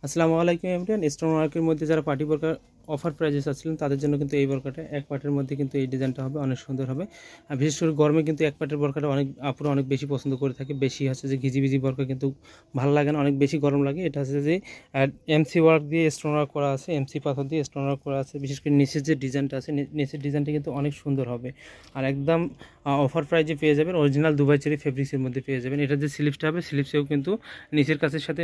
আসসালামু আলাইকুম everyone. Stone ওয়ার্কের মধ্যে যারা পার্টি বোরকা অফার প্রাইজে চাচ্ছিলেন তাদের জন্য কিন্তু এই বোরকাটা এক পার্টের মধ্যে কিন্তু এই ডিজাইনটা হবে, অনেক সুন্দর হবে। আর বিশেষ করে গরমে কিন্তু এক পার্টের বোরকাটা আপুরা অনেক বেশি পছন্দ করে থাকে। বেশি হচ্ছে যে ঘিজিবিজি বোরকা কিন্তু ভালো লাগে না, অনেক বেশি গরম লাগে। এটা হচ্ছে যে এমসি ওয়ার্ক দিয়ে স্টোন ওয়ার্ক করা আছে, এমসি পাথর দিয়ে স্টোন ওয়ার্ক করা আছে। বিশেষ করে নিচের যে ডিজাইনটা আছে, নিচের ডিজাইনটা কিন্তু অনেক সুন্দর হবে। আর একদম অফার প্রাইজে পেয়ে যাবেন, অরিজিনাল দুবাই চেরি ফেব্রিক্সের মধ্যে পেয়ে যাবেন। এটা যে স্লিপসটা হবে, স্লিপসেও কিন্তু নিচের কাজের সাথে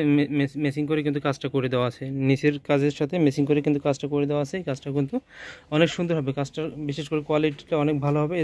মেসিং করে কিন্তু কাজটা করে দেওয়া আছে। নিচের কাজের সাথে মেসিং করে কিন্তু কাজটা করে দেওয়া আছে। এই কাজটা কিন্তু অনেক সুন্দর হবে। কাজটা বিশেষ করে কোয়ালিটিটা অনেক ভালো হবে।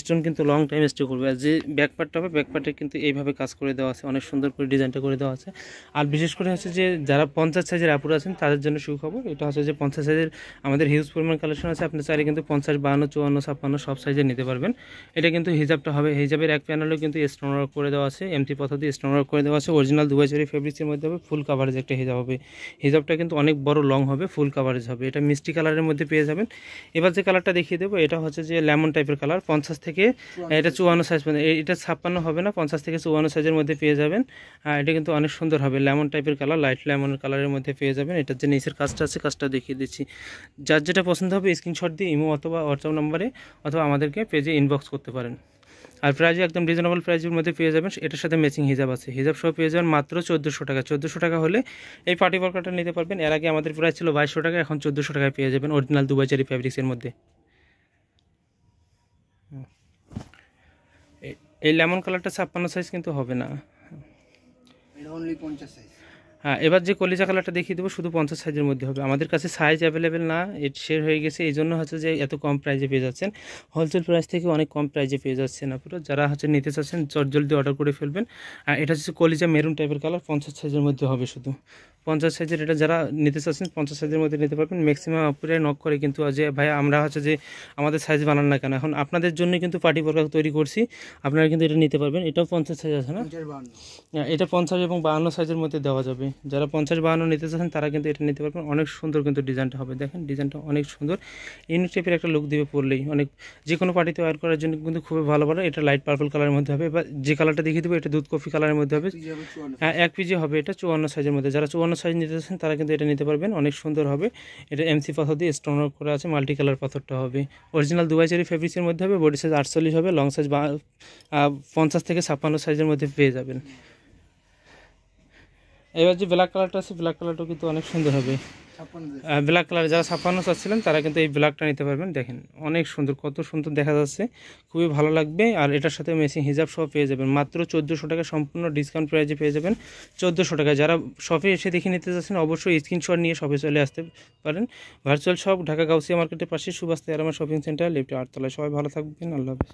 স্টোন কিন্তু লং টাইম স্টে করবে। আর যে ব্যাক পার্টটা হবে, ব্যাক পার্টে কিন্তু এইভাবে কাজ করে দেওয়া আছে, অনেক সুন্দর করে ডিজাইনটা করে দেওয়া আছে। আর বিশেষ করে হচ্ছে যে যারা 50 সাইজের আপুরা আছেন তাদের জন্য সুখবর। এটা হচ্ছে যে 50 সাইজের আমাদের হিউজ পরিমাণ কালেকশন আছে। আপনি চাইলে কিন্তু 50, 52, 54, 56 সব সাইজে নিতে পারবেন। এটা কিন্তু হিজাবটা হবে, হিজাবের এক প্যানেলেও কিন্তু স্টোন ওয়ার্ক করে দেওয়া আছে, এমটি পাথর দিয়ে স্টোন ওয়ার্ক করে দেওয়া আছে। অরিজিনাল দুবাই চেরি ফেব্রিক্সের মধ্যে হবে, ফুল কাভারেজ একটা হিজাব হবে। হিজাবটা কিন্তু অনেক বড় লং হবে, ফুল কাভারেজ হবে। এটা মিষ্টি কালারের মধ্যে পেয়ে যাবেন। এবার যে কালারটা দেখিয়ে দেবো, এটা হচ্ছে যে লেমন টাইপের কালার। 50 থেকে এটা 54 সাইজ পর্যন্ত, এটা 56 হবে না, 50 থেকে 54 সাইজের মধ্যে পেয়ে যাবেন। এটা কিন্তু অনেক সুন্দর হবে, লেমন টাইপের কালার, লাইট লেমনের কালারের মধ্যে পেয়ে যাবেন। এটার যে নিচের কাজটা আছে, কাজটা দেখিয়ে দিচ্ছি। যার যেটা পছন্দ হবে স্ক্রিনশট দিয়ে ইমো অথবা হোয়াটসঅ্যাপ নাম্বারে অথবা আমাদেরকে পেজে ইনবক্স করতে পারেন। আর প্রাইস একদম রিজনেবল প্রাইসের মধ্যে পেয়ে যাবেন। এটার সাথে ম্যাচিং হিজাব আছে, হিজাব সহ পেয়ে যাবেন মাত্র 1400 টাকা। 1400 টাকা হলে এই পার্টি বোরকাটা নিতে পারবেন। এর আগে আমাদের প্রাইস ছিল 2200 টাকা, এখন 1400 টাকায় পেয়ে যাবেন অরিজিনাল দুবাই চেরি ফ্যাব্রিক্সের মধ্যে। এই লেমন কালারটা 56 সাইজ কিন্তু হবে না, এটা অনলি 50 সাইজ। হ্যাঁ, এবার যে কলিজা কালারটা দেখিয়ে দেবো শুধু 50 সাইজের মধ্যে হবে। আমাদের কাছে সাইজ অ্যাভেলেবেল না, শেয়ার হয়ে গেছে, এই জন্য হচ্ছে যে এত কম প্রাইজে পেয়ে যাচ্ছেন। হোলসেল প্রাইস থেকে অনেক কম প্রাইজে পেয়ে যাচ্ছেন আপনারা। যারা হচ্ছে নিতে চাচ্ছেন জলদি অর্ডার করে ফেলবেন। আর এটা হচ্ছে কলিজা মেরুন টাইপের কালার, 50 সাইজের মধ্যে হবে শুধু 50 সাইজের। এটা যারা নিতে চাচ্ছেন 50 সাইজের মধ্যে নিতে পারবেন। ম্যাক্সিমাম আপুরাই নক করে কিন্তু যে ভাই আমরা হচ্ছে যে আমাদের সাইজ বানান না কেন, এখন আপনাদের জন্য কিন্তু পার্টি বোরকা তৈরি করছি, আপনারা কিন্তু এটা নিতে পারবেন। এটাও 50 সাইজ আছে না, এটা 50 এবং 52 সাইজের মধ্যে দেওয়া যাবে। যারা 50, 52 নিতে চাচ্ছেন তারা কিন্তু এটা নিতে পারবেন। অনেক সুন্দর কিন্তু ডিজাইনটা হবে, দেখেন ডিজাইনটা অনেক সুন্দর, ইউনিক টাইপের একটা লুক দিবে পরলেই। অনেক যে কোনো পার্টিতে ওয়্যার করার জন্য কিন্তু খুবই ভালো ভালো। এটা লাইট পার্পল কালারের মধ্যে হবে। এবার যে কালারটা দেখিয়ে দেবো, এটা দুধ কফি কালারের মধ্যে হবে। হ্যাঁ, 1 পিজি হবে। এটা 54 সাইজের মধ্যে। যারা 54 সাইজ নিতে চাচ্ছেন তারা কিন্তু এটা নিতে পারবেন, অনেক সুন্দর হবে। এটা এমসি পাথর দিয়ে স্টোন ওয়ার্ক করা আছে, মাল্টি কালার পাথরটা হবে। অরিজিনাল দুবাই চেরি ফেব্রিক্সের মধ্যে হবে। বডি সাইজ 48 হবে, লং সাইজ 50 থেকে 56 সাইজের মধ্যে পেয়ে যাবেন। এবার যে ব্ল্যাক কালারটা আছে, ব্ল্যাক কালারটাও কিন্তু অনেক সুন্দর হবে। ব্ল্যাক কালার যারা 56 চাচ্ছিলেন তারা কিন্তু এই ব্ল্যাকটা নিতে পারবেন। দেখেন অনেক সুন্দর, কত সুন্দর দেখা যাচ্ছে, খুবই ভালো লাগবে। আর এটার সাথে মেসিং হিজাব সহ পেয়ে যাবেন মাত্র 1400 টাকা, সম্পূর্ণ ডিসকাউন্ট প্রাইজে পেয়ে যাবেন 1400 টাকা। যারা শপে এসে দেখে নিতে চাচ্ছেন অবশ্যই স্ক্রিনশট নিয়ে শপে চলে আসতে পারেন। ভার্চুয়াল শপ ঢাকা গাউসিয়া মার্কেটের পাশে সুভাষ তেয়ারামা শপিং সেন্টার, লিফটে 8 তলায়। সবাই ভালো থাকবেন, আল্লাহ হাফেজ।